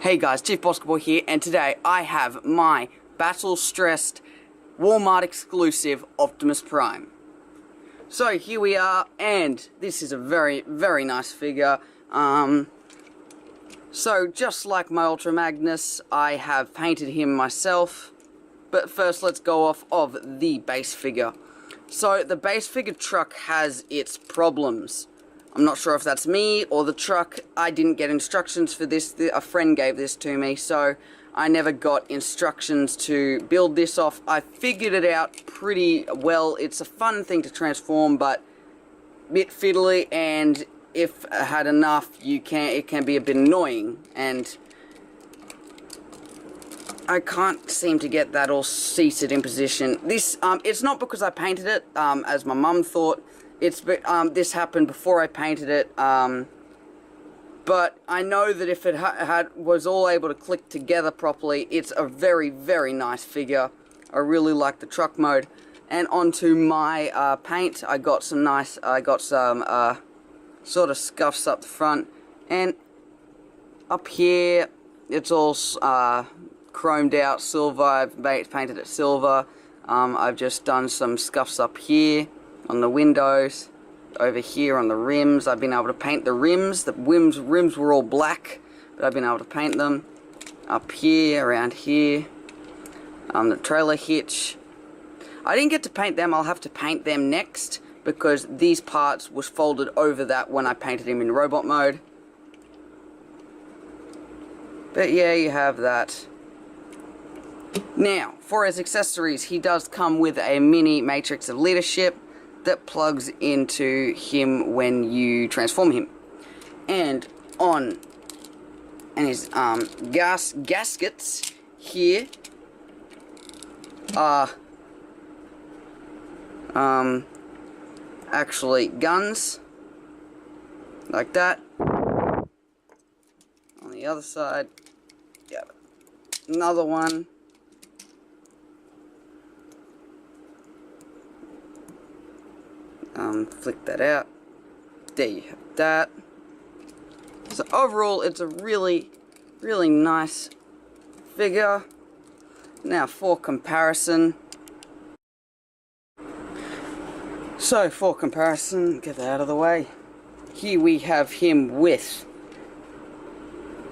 Hey guys, Chief Basketball here, and today I have my battle-stressed Walmart exclusive Optimus Prime. So here we are, and this is a very, very nice figure. So just like my Ultra Magnus, I have painted him myself. But first, let's go off of the base figure. So the base figure truck has its problems. I'm not sure if that's me or the truck. I didn't get instructions for this. A friend gave this to me, so I never got instructions to build this off. I figured it out pretty well. It's a fun thing to transform, but a bit fiddly, and if I had enough, it can be a bit annoying, and I can't seem to get that all seated in position. This, it's not because I painted it, as my mum thought. This happened before I painted it, but I know that if it was all able to click together properly, it's a very, very nice figure. I really like the truck mode. And onto my paint, I got some sort of scuffs up the front, and up here it's all chromed out silver. I've painted it silver. I've just done some scuffs up here on the windows, over here on the rims. I've been able to paint the rims. The rims were all black, but I've been able to paint them. Up here, around here, the trailer hitch. I didn't get to paint them. I'll have to paint them next, because these parts was folded over that when I painted him in robot mode. But yeah, you have that. Now, for his accessories, he does come with a mini matrix of leadership that plugs into him when you transform him. And his gaskets here are actually guns, like that. On the other side, yeah, another one. Flick that out. There you have that. So overall, it's a really, really nice figure. Now for comparison. So for comparison, get that out of the way. Here we have him with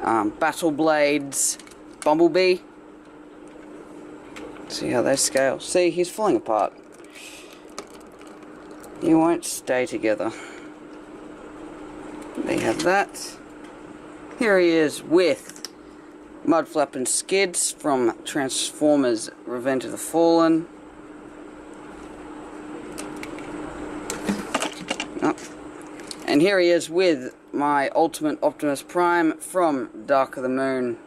Battle Blades Bumblebee. See how they scale. See, he's falling apart. You won't stay together. They have that. Here he is with Mudflap and Skids from Transformers Revenge of the Fallen. Oh. And here he is with my Ultimate Optimus Prime from Dark of the Moon.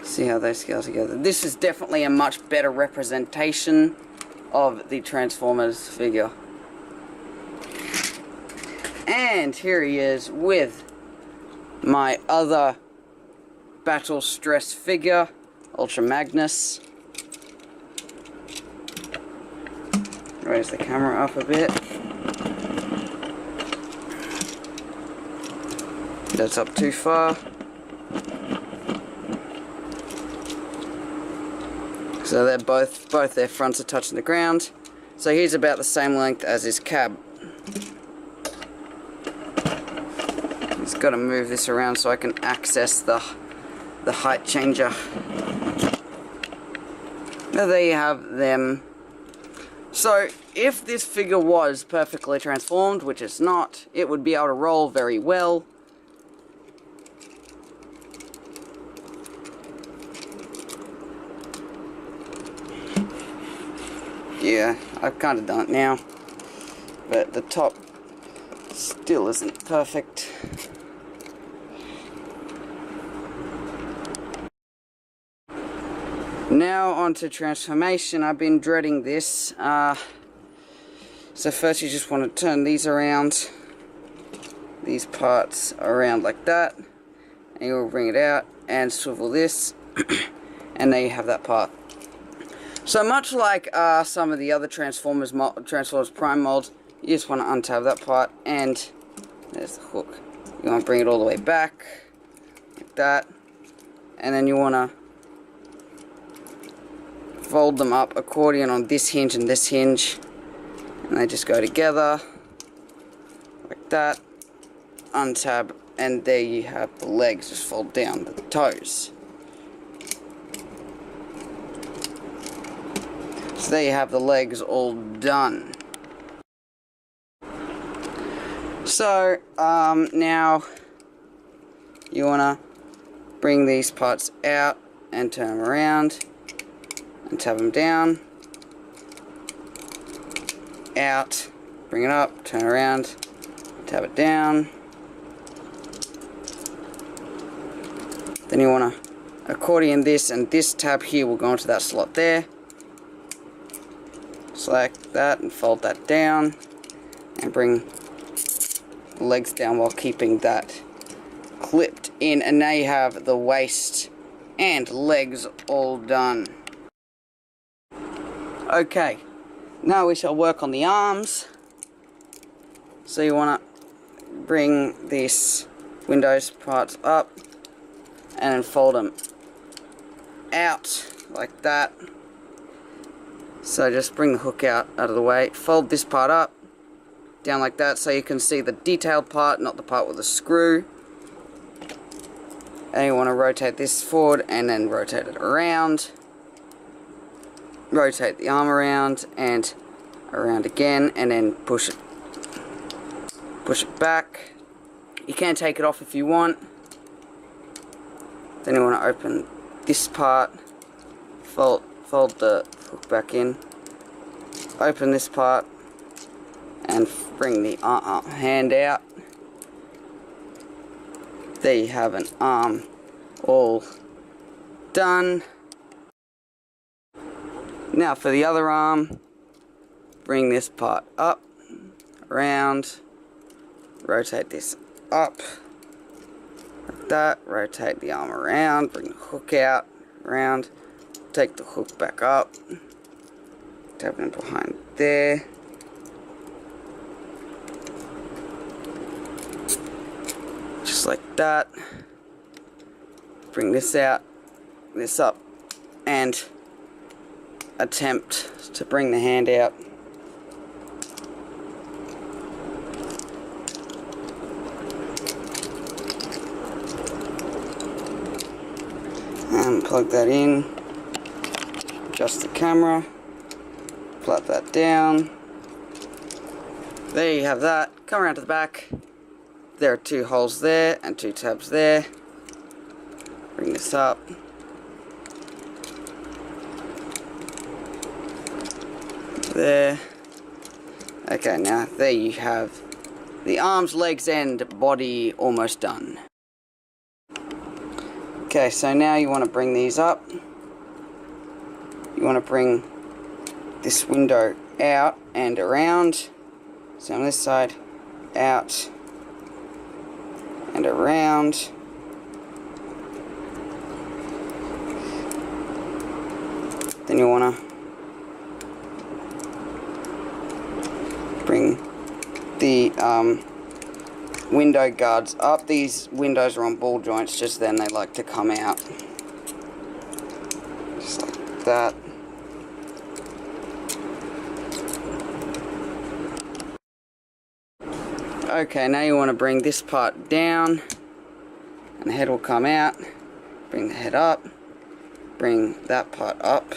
See how they scale together. This is definitely a much better representation of the Transformers figure. And here he is with my other battle stress figure, Ultra Magnus. Raise the camera up a bit. That's up too far. So they're both their fronts are touching the ground. So he's about the same length as his cab. Just got to move this around so I can access the height changer. Now there you have them. So if this figure was perfectly transformed, which it's not, it would be able to roll very well. Yeah, I've kind of done it now, but the top still isn't perfect. Now onto transformation. I've been dreading this. So first you just want to turn these around, these parts around like that, and you'll bring it out and swivel this, and there you have that part. So much like some of the other Transformers Prime molds, you just want to untab that part, and there's the hook. You want to bring it all the way back, like that, and then you want to fold them up accordion on this hinge and this hinge, and they just go together like that. Untab, and there you have the legs. Just fold down the toes. So there you have the legs all done. So now you want to bring these parts out and turn them around and tab them down, out, bring it up, turn around, tab it down. Then you want to accordion this, and this tab here will go into that slot there. Select that and fold that down and bring the legs down while keeping that clipped in, and now you have the waist and legs all done. Okay, now we shall work on the arms. So you want to bring these windows parts up and then fold them out like that. So just bring the hook out of the way, fold this part up, down like that, so you can see the detailed part, not the part with the screw. And you want to rotate this forward and then rotate it around. Rotate the arm around and around again, and then push it back. You can take it off if you want. Then you want to open this part, fold the hook back in, open this part, and bring the hand out. There you have an arm all done. Now for the other arm, bring this part up, around, rotate this up, like that, rotate the arm around, bring the hook out, around, take the hook back up, tap it in behind there. Just like that. Bring this out, this up, and attempt to bring the hand out. And plug that in, adjust the camera, flap that down. There you have that. Come around to the back. There are 2 holes there and 2 tabs there. Bring this up. There. Okay, now there you have the arms, legs, and body almost done. Okay, so now you want to bring these up. You want to bring this window out and around. So on this side, out and around. Then you want to bring the window guards up. These windows are on ball joints, just then they like to come out. Just like that. Okay, now you want to bring this part down and the head will come out. Bring the head up, bring that part up,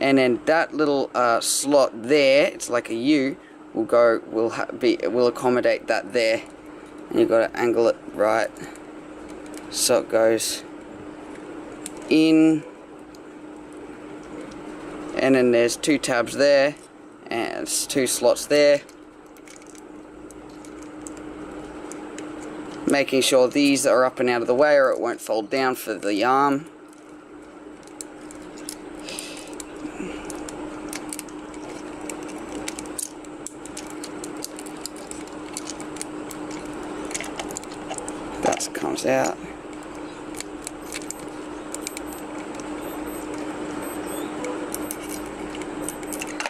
and then that little slot there, it's like a U, will accommodate that there. And you've got to angle it right so it goes in, and then there's 2 tabs there and it's 2 slots there, making sure these are up and out of the way or it won't fold down for the arm. That comes out.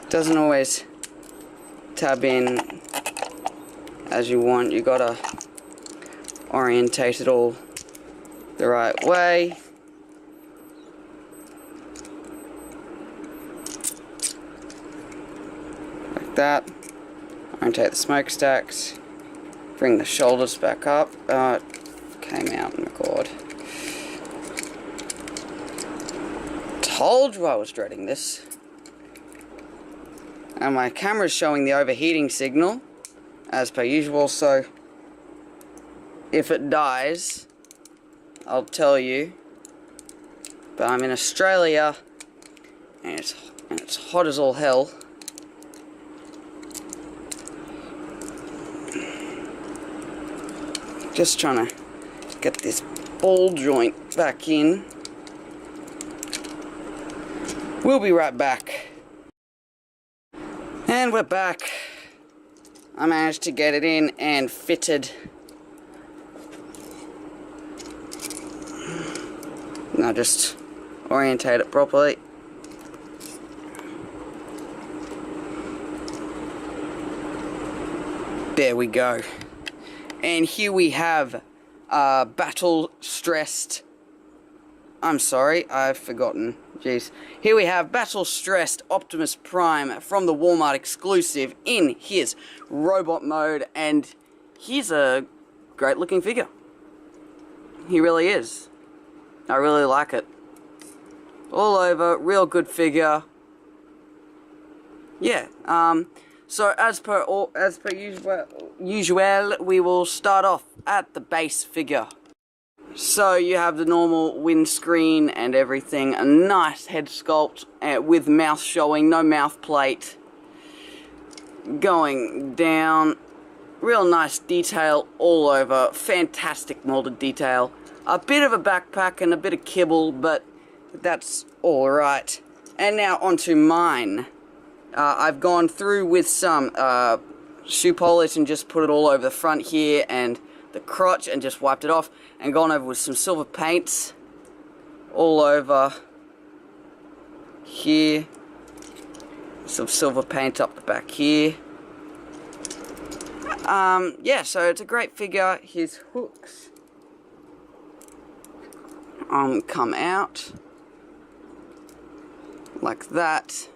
Doesn't always tab in as you want. You gotta orientate it all the right way. Like that. Orientate the smokestacks. Bring the shoulders back up. It came out, oh my god. Told you I was dreading this. And my camera's showing the overheating signal, as per usual, so if it dies, I'll tell you. But I'm in Australia, and it's hot as all hell. Just trying to get this ball joint back in. We'll be right back. And we're back. I managed to get it in and fitted. Now just orientate it properly. There we go. And here we have battle-stressed... I'm sorry, I've forgotten. Jeez. Here we have battle-stressed Optimus Prime from the Walmart exclusive in his robot mode, and he's a great-looking figure. He really is. I really like it. All over, real good figure. Yeah, so as per usual, we will start off at the base figure. So you have the normal windscreen and everything, a nice head sculpt with mouth showing, no mouth plate. Going down, real nice detail all over, fantastic molded detail. A bit of a backpack and a bit of kibble, but that's alright. And now onto mine. I've gone through with some shoe polish and just put it all over the front here and the crotch and just wiped it off, and gone over with some silver paints all over here, some silver paint up the back here. Yeah, so it's a great figure. His hooks come out like that,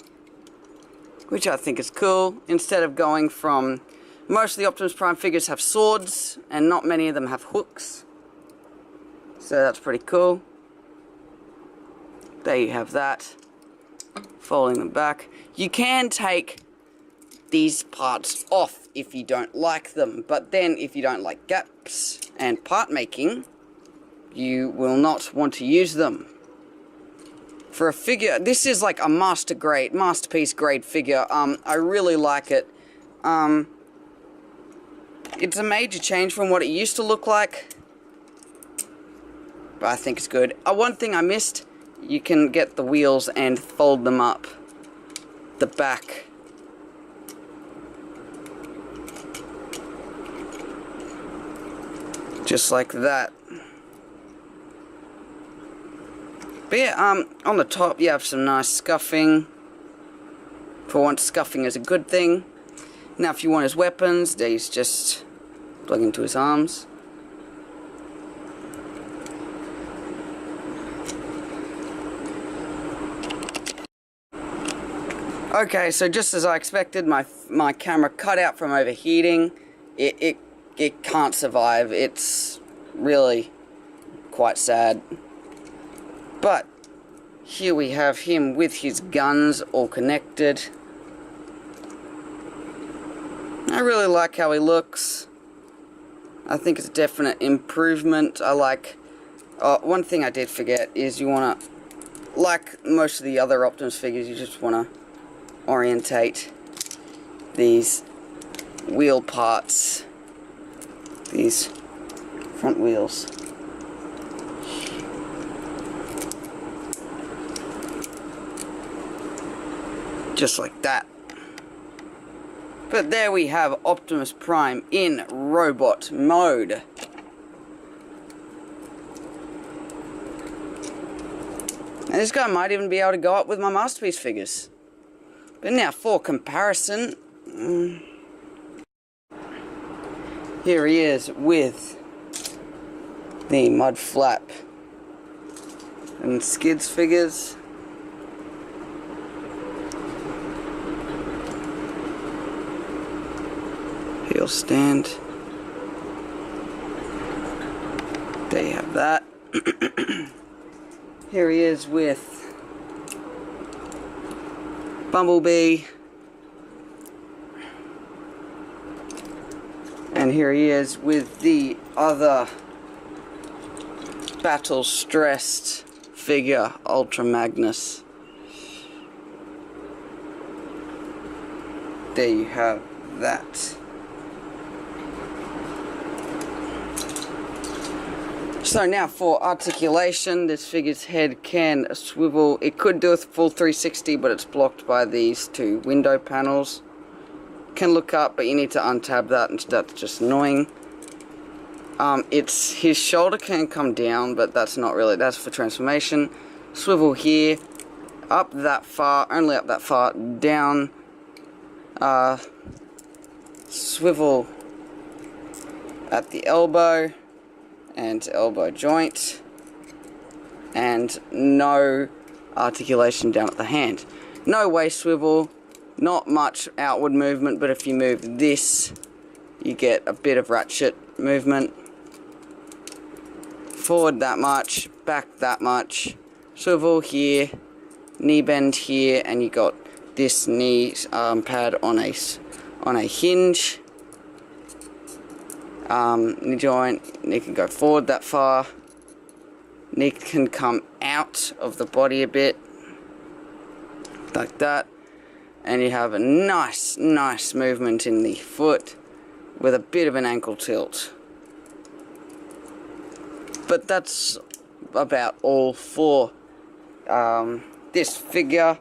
which I think is cool. Instead of going from, most of the Optimus Prime figures have swords, and not many of them have hooks. So that's pretty cool. There you have that. Folding them back. You can take these parts off if you don't like them, but then if you don't like gaps and part making, you will not want to use them. For a figure, this is like a masterpiece grade figure. I really like it. It's a major change from what it used to look like, but I think it's good. One thing I missed, you can get the wheels and fold them up the back. Just like that. But yeah, on the top you have some nice scuffing. For once, scuffing is a good thing. Now if you want his weapons, these just plug into his arms. Okay, so just as I expected, my camera cut out from overheating. It can't survive. It's really quite sad. But here we have him with his guns all connected. I really like how he looks. I think it's a definite improvement. I like... one thing I did forget is you want to, like most of the other Optimus figures, you just want to orientate these wheel parts, these front wheels. Just like that. But there we have Optimus Prime in robot mode. And this guy might even be able to go up with my Masterpiece figures. But now for comparison, here he is with the mud flap and skids figures. He'll stand. There you have that. Here he is with Bumblebee. And here he is with the other battle-stressed figure, Ultra Magnus. There you have that. So now for articulation, this figure's head can swivel. It could do a full 360, but it's blocked by these two window panels. Can look up, but you need to untab that, and that's just annoying. His shoulder can come down, but that's not really, that's for transformation. Swivel here, up that far, only up that far, down, swivel at the elbow and elbow joint, and no articulation down at the hand. No waist swivel, not much outward movement, but if you move this, you get a bit of ratchet movement. Forward that much, back that much, swivel here, knee bend here, and you got this knee pad on a hinge. Knee joint, knee can go forward that far, knee can come out of the body a bit, like that, and you have a nice movement in the foot with a bit of an ankle tilt. But that's about all for this figure.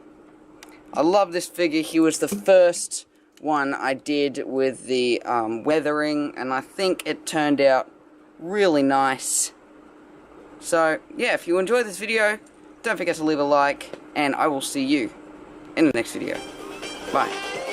I love this figure. He was the first one I did with the weathering, and I think it turned out really nice. So yeah, if you enjoyed this video, don't forget to leave a like, and I will see you in the next video. Bye.